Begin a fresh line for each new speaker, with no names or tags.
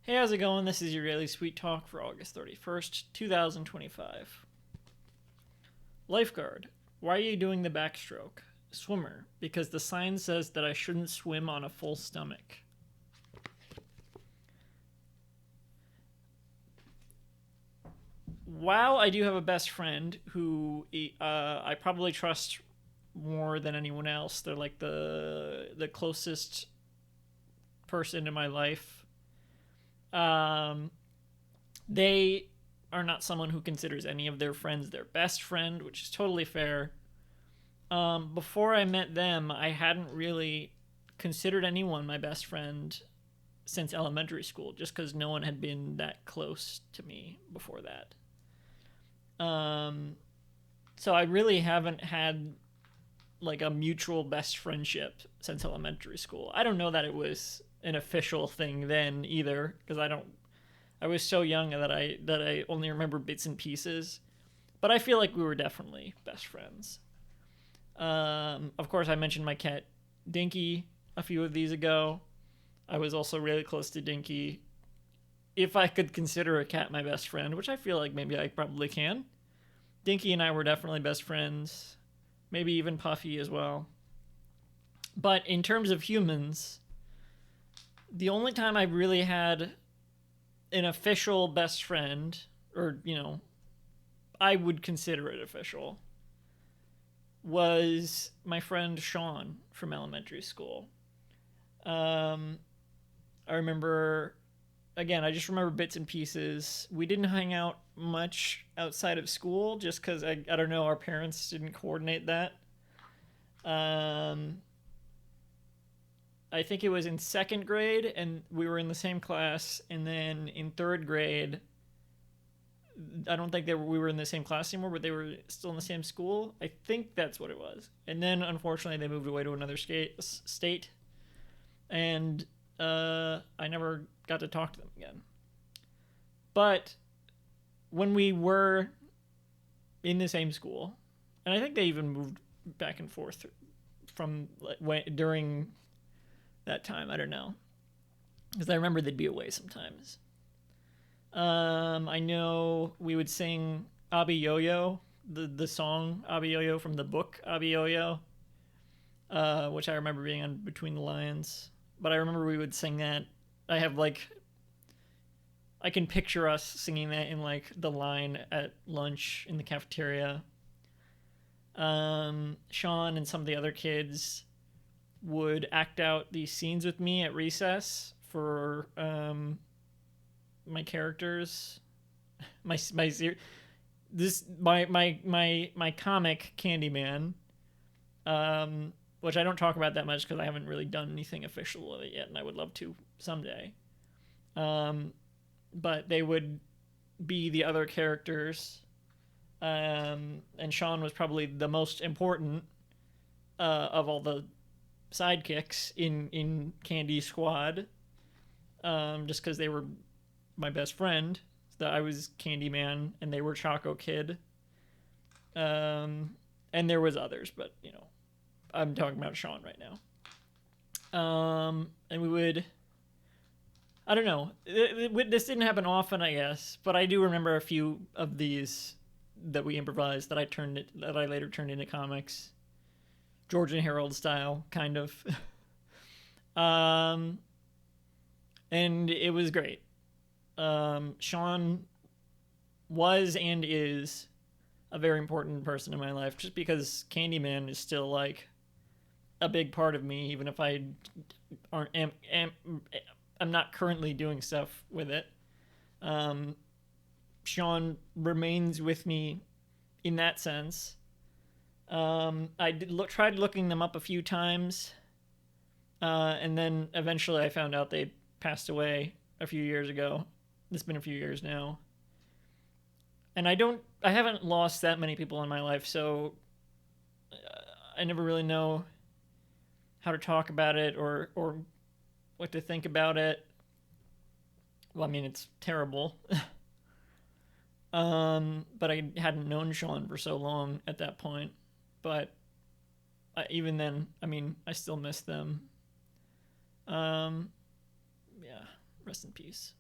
Hey, how's it going? This is your daily sweet talk for August 31st, 2025. Lifeguard. Why are you doing the backstroke? Swimmer. Because the sign says that I shouldn't swim on a full stomach. While I do have a best friend who I probably trust more than anyone else, they're like the closest person in my life. Um, they are not someone who considers any of their friends their best friend, which is totally fair. Before I met them, I hadn't really considered anyone my best friend since elementary school, just because no one had been that close to me before that. Um, so I really haven't had like a mutual best friendship since elementary school. I don't know that it was an official thing then either, because I was so young that I only remember bits and pieces. But I feel like we were definitely best friends. Of course, I mentioned my cat Dinky a few of these ago. I was also really close to Dinky. If I could consider a cat my best friend, which I feel like maybe I probably can, Dinky and I were definitely best friends. Maybe even Puffy as well. But in terms of humans, the only time I really had an official best friend, or, I would consider it official, was my friend Shawn from elementary school. Um, I remember, again, I just remember bits and pieces. We didn't hang out much outside of school just because, I don't know, our parents didn't coordinate that. Um, I think it was in second grade, and we were in the same class. And then in third grade, I don't think we were in the same class anymore, but they were still in the same school. I think that's what it was. And then, unfortunately, they moved away to another state, and I never got to talk to them again. But when we were in the same school, and I think they even moved back and forth from during that time. I don't know, because I remember they'd be away sometimes. I know we would sing Abi Yo Yo, the song Abi Yo Yo from the book Abi Yo Yo, which I remember being on Between the Lions. But I remember we would sing that. I have like, I can picture us singing that in like the line at lunch in the cafeteria. Shawn and some of the other kids would act out these scenes with me at recess for my characters, my this my comic Candyman, which I don't talk about that much because I haven't really done anything official with it yet, and I would love to someday. Um, but they would be the other characters, and Shawn was probably the most important of all the sidekicks in Candy Squad, just because they were my best friend. That I was Candyman and they were Choco Kid. And there was others, but I'm talking about Shawn right now. And we would, I don't know, this didn't happen often, I guess, but I do remember a few of these that we improvised that I later turned into comics, George and Harold style, kind of. um, and it was great. Shawn was and is a very important person in my life, just because Candyman is still like a big part of me, even if I aren't I'm not currently doing stuff with it. Um, Shawn remains with me in that sense. I tried looking them up a few times, and then eventually I found out they passed away a few years ago. It's been a few years now. And I haven't lost that many people in my life, so I never really know how to talk about it or what to think about it. Well, I mean, it's terrible. But I hadn't known Shawn for so long at that point. But even then, I mean, I still miss them. Yeah, rest in peace.